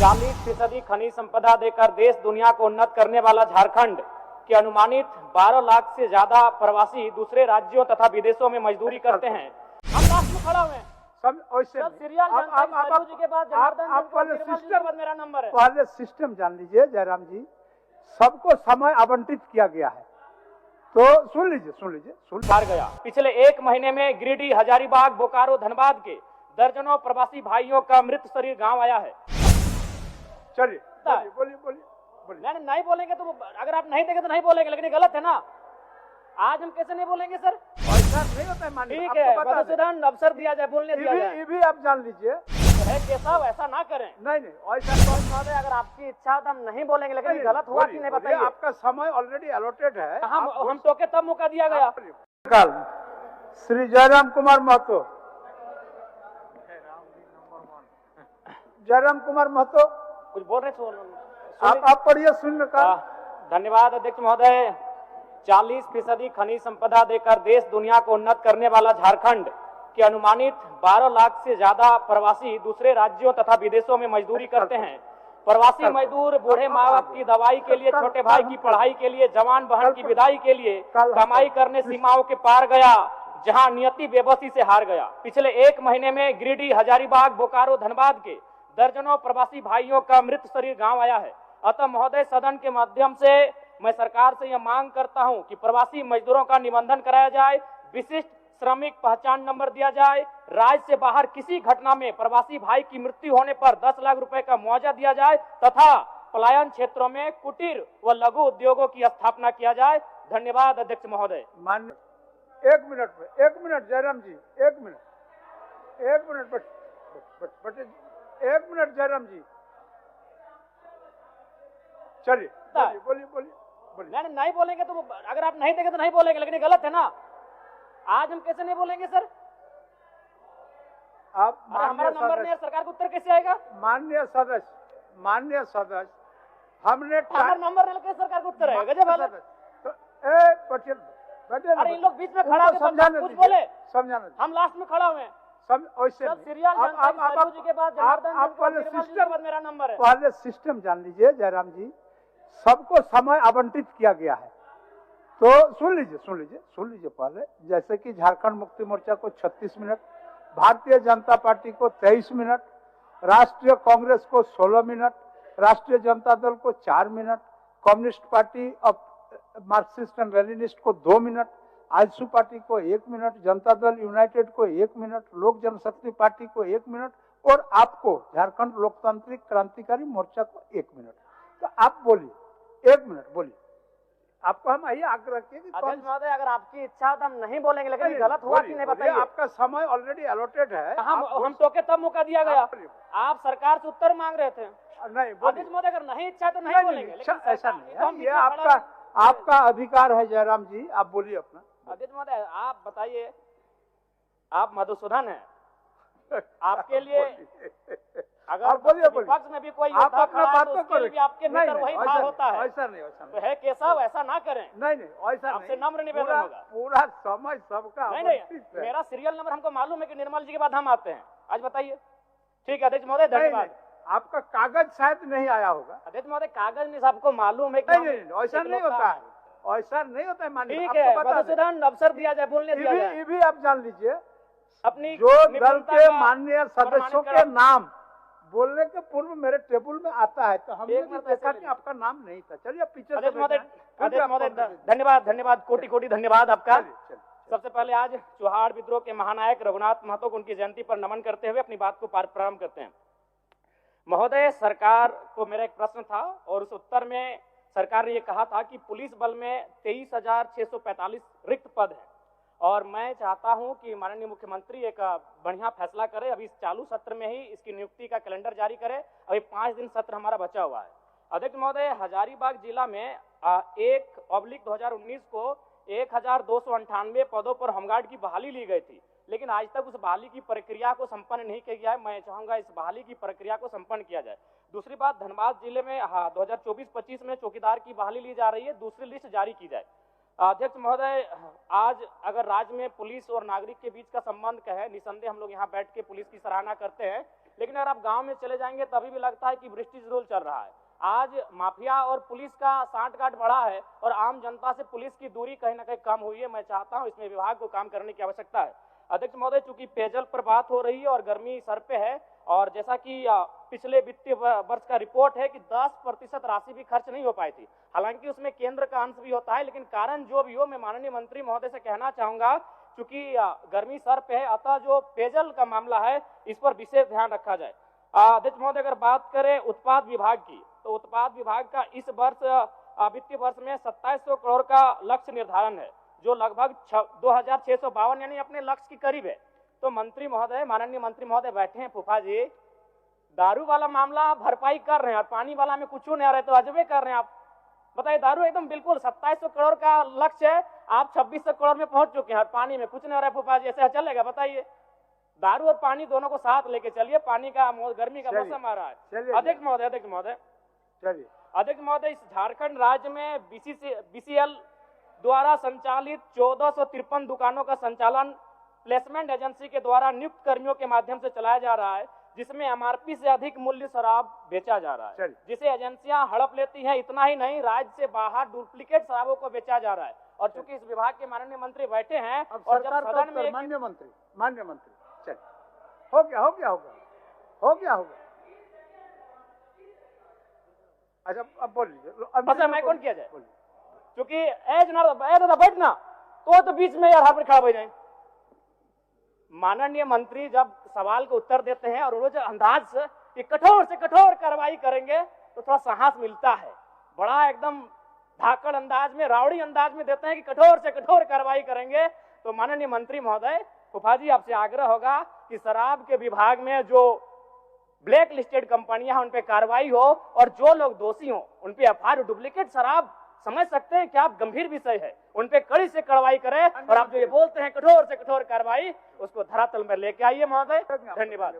40% खनिज संपदा देकर देश दुनिया को उन्नत करने वाला झारखंड के अनुमानित 12 लाख से ज्यादा प्रवासी दूसरे राज्यों तथा विदेशों में मजदूरी करते हैं। हम लास्ट में खड़ा हुए हैं। सब वैसे जी के बाद आप पहले सिस्टम, मेरा नंबर है। पहले सिस्टम जान लीजिए जयराम जी, सबको समय आवंटित किया गया है, तो सुन लीजिए हार गया। पिछले एक महीने में गिरिडीह, हजारीबाग, बोकारो, धनबाद के दर्जनों प्रवासी भाइयों का मृत शरीर गांव आया है। चलिए बोलिए। नहीं बोलेंगे तो अगर आप नहीं देंगे तो नहीं बोलेंगे, लेकिन ये गलत है ना। आज हम कैसे नहीं बोलेंगे सर? ऐसा नहीं होता है, माननीय। ठीक है, मधुसूदन अवसर दिया जाए, बोलने दिया जाए। ये भी आप जान लीजिए केशव, ऐसा ना करें। नहीं ऐसा अगर आपकी इच्छा तो हम नहीं बोलेंगे, लेकिन गलत हुआ कि नहीं बताइए। आपका समय ऑलरेडी अलॉटेड है। हम टोके तब मौका दिया गया। कल श्री जयराम कुमार महतो, कुछ बोल रहे आप पढ़िए, सुन का। धन्यवाद अध्यक्ष महोदय। 40% खनिज संपदा देकर देश दुनिया को उन्नत करने वाला झारखंड के अनुमानित 12 लाख से ज्यादा प्रवासी दूसरे राज्यों तथा विदेशों में मजदूरी करते हैं। प्रवासी मजदूर बूढ़े माँ बाप की दवाई के लिए, छोटे भाई की पढ़ाई के लिए, जवान बहन की विदाई के लिए कमाई करने सीमाओं के पार गया, जहां नियति बेबसी से हार गया। पिछले एक महीने में गिरिडीह, हजारीबाग, बोकारो, धनबाद के दर्जनों प्रवासी भाइयों का मृत शरीर गांव आया है। अतः महोदय, सदन के माध्यम से मैं सरकार से यह मांग करता हूं कि प्रवासी मजदूरों का निबंधन कराया जाए, विशिष्ट श्रमिक पहचान नंबर दिया जाए, राज्य से बाहर किसी घटना में प्रवासी भाई की मृत्यु होने पर 10 लाख रुपए का मुआवजा दिया जाए तथा पलायन क्षेत्रों में कुटीर व लघु उद्योगों की स्थापना किया जाए। धन्यवाद अध्यक्ष महोदय। माननीय, एक मिनट जयराम जी, एक मिनट जयराम जी, चलिए बोलिए। नहीं बोलेंगे तो अगर आप नहीं देंगे तो नहीं बोलेंगे, लेकिन ये गलत है ना। आज हम कैसे नहीं बोलेंगे सर? आप हमारा नंबर नहीं है, सरकार को उत्तर कैसे आएगा? माननीय सदस्य, हमने नंबर नहीं, कैसे सरकार को उत्तर आएगा? गजब है। पटेल, अरे इन लोग बीच में खड़ा होकर समझाने कुछ बोले, समझाने। हम लास्ट में खड़ा हुए हैं। जी के बाद आप मेरा नंबर है। पहले सिस्टम जान लीजिए जयराम जी, सबको समय आवंटित किया गया है, तो सुन लीजिए पहले। जैसे कि झारखंड मुक्ति मोर्चा को 36 मिनट, भारतीय जनता पार्टी को 23 मिनट, राष्ट्रीय कांग्रेस को 16 मिनट, राष्ट्रीय जनता दल को 4 minute, communist party of Marxist and Leninist को 2 मिनट, आजसू पार्टी को 1 मिनट, जनता दल यूनाइटेड को 1 मिनट, लोक जनशक्ति पार्टी को 1 मिनट और आपको झारखंड लोकतांत्रिक क्रांतिकारी मोर्चा को 1 मिनट। तो आप बोलिए, 1 मिनट बोलिए। आपको हम यही आग्रह किए कि महोदय, अगर आपकी इच्छा हो तो हम नहीं बोलेंगे, लेकिन गलत हुआ कि नहीं बताइए। आपका समय ऑलरेडी अलॉटेड है। हम टोके तब मौका दिया गया। आप सरकार से उत्तर मांग रहे थे। नहीं महोदय, अगर नहीं इच्छा तो नहीं बोलेंगे। ऐसा नहीं है, ये आपका अधिकार है जयराम जी, आप बोलिए अपना। अध्यक्ष महोदय, आप बताइए, आप मधुसूदन है, आपके लिए अगर विपक्ष में भी कोई योद्धा खड़ा है तो उसके लिए भी आपके भीतर वही भाव होता है। ऐसा नहीं तो है केशव, ऐसा ना करें। नहीं ऐसा नहीं, आपसे नम्र निवेदन होगा। पूरा समय सबका नहीं, मेरा सीरियल नंबर हमको मालूम है कि निर्मल जी के बाद हम आते हैं। आज बताइए। ठीक है अध्यक्ष महोदय, धन्यवाद। आपका कागज शायद नहीं आया होगा। अध्यक्ष महोदय, कागज नहीं, सबको मालूम है कि नहीं ऐसा नहीं होता है, ऐसा नहीं होता है। माननीय, ठीक है, मधुसूदन अवसर दिया जाए, बोलने दिया जाए। ये भी आप जान लीजिए, अपनी जो दल के माननीय सदस्यों के नाम बोलने के पूर्व मेरे टेबल में आता है, तो हमने देखा कि आपका नाम नहीं था। चलिए पीछे से। धन्यवाद, कोटि धन्यवाद आपका। सबसे पहले आज चौहाड़ विद्रोह के महानायक रघुनाथ महतो को उनकी जयंती पर नमन करते हुए अपनी बात को प्रारंभ करते हैं। महोदय, सरकार को मेरा एक प्रश्न था और उस उत्तर में सरकार ने ये कहा था कि पुलिस बल में 23,645 रिक्त पद है और मैं चाहता हूं कि माननीय मुख्यमंत्री एक बढ़िया फैसला करे, अभी इस चालू सत्र में ही इसकी नियुक्ति का कैलेंडर जारी करे। अभी 5 दिन सत्र हमारा बचा हुआ है। अध्यक्ष महोदय, हजारीबाग जिला में 1/2019 को 1298 पदों पर होमगार्ड की बहाली ली गई थी, लेकिन आज तक उस बहाली की प्रक्रिया को संपन्न नहीं किया गया है। मैं चाहूंगा इस बहाली की प्रक्रिया को संपन्न किया जाए। दूसरी बात, धनबाद जिले में 2024-25 में चौकीदार की बहाली ली जा रही है, दूसरी लिस्ट जारी की जाए। अध्यक्ष महोदय, आज अगर राज्य में पुलिस और नागरिक के बीच का संबंध कहे, निसंदेह हम लोग यहाँ बैठ के पुलिस की सराहना करते हैं, लेकिन अगर आप गांव में चले जाएंगे तभी भी लगता है कि ब्रिटिश रूल चल रहा है। आज माफिया और पुलिस का सांठ-गांठ बढ़ा है और आम जनता से पुलिस की दूरी कहीं ना कहीं कम हुई है। मैं चाहता हूं इसमें विभाग को काम करने की आवश्यकता है। अध्यक्ष महोदय, चूंकि पेयजल पर बात हो रही है और गर्मी सर पे है, और जैसा कि पिछले वित्तीय वर्ष का रिपोर्ट है कि 10% राशि भी खर्च नहीं हो पाई थी। हालांकि उसमें केंद्र का अंश भी होता है, लेकिन कारण जो भी हो, मैं माननीय मंत्री महोदय से कहना चाहूंगा, चूंकि गर्मी सर पे है, अतः जो पेयजल का मामला है इस पर विशेष ध्यान रखा जाए। अध्यक्ष महोदय, अगर बात करें उत्पाद विभाग की, तो उत्पाद विभाग का इस वर्ष वित्तीय वर्ष में 2700 करोड़ का लक्ष्य निर्धारण है, जो लगभग 2652 यानी अपने लक्ष्य के करीब है। तो मंत्री महोदय, माननीय मंत्री महोदय बैठे हैं फूफा जी, दारू वाला मामला भरपाई कर रहे हैं और पानी वाला में कुछ नहीं आ रहा है, तो अजबे कर रहे हैं आप। बताइए, दारू एकदम बिल्कुल 2700 करोड़ का लक्ष्य है, आप 2600 करोड़ में पहुंच चुके हैं और पानी में कुछ नहीं आ रहा है फूफा जी, ऐसा चलेगा? बताइए। दारू और पानी दोनों को साथ लेके चलिए, पानी का गर्मी का मौसम आ रहा है। अध्यक्ष महोदय, इस झारखंड राज्य में बीसीएल द्वारा संचालित 1453 दुकानों का संचालन प्लेसमेंट एजेंसी के द्वारा नियुक्त कर्मियों के माध्यम से चलाया जा रहा है, जिसमें एमआरपी से अधिक मूल्य शराब बेचा जा रहा है, जिसे एजेंसियां हड़प लेती हैं। इतना ही नहीं, राज्य से बाहर डुप्लीकेट शराबों को बेचा जा रहा है। और चूंकि इस विभाग के माननीय मंत्री बैठे हैं और जब सदन में माननीय मंत्री चल हो गया। अच्छा, अब बोल लीजिए। अच्छा, मैं कौन किया जाए, क्योंकि एज ना बैठना तो बीच में यार हाथ में खड़ा हो जाए। माननीय मंत्री जब सवाल का उत्तर देते हैं और वो जो अंदाज से कठोर से कठोर कार्रवाई करेंगे तो थोड़ा साहस मिलता है। बड़ा एकदम धाकड़ अंदाज में, रावड़ी अंदाज में देते हैं कि कठोर से कठोर कार्रवाई करेंगे। तो माननीय मंत्री महोदय, फूफा जी आपसे आग्रह होगा कि शराब के विभाग में जो ब्लैक लिस्टेड कंपनियां उन पे कार्रवाई हो और जो लोग दोषी हो उन पे एफआईआर। डुप्लीकेट शराब समझ सकते हैं कि आप गंभीर विषय है, उन पे कड़ी से कार्रवाई करें और आप जो ये बोलते हैं कठोर से कठोर कार्रवाई, उसको धरातल में लेके आइए महोदय। धन्यवाद।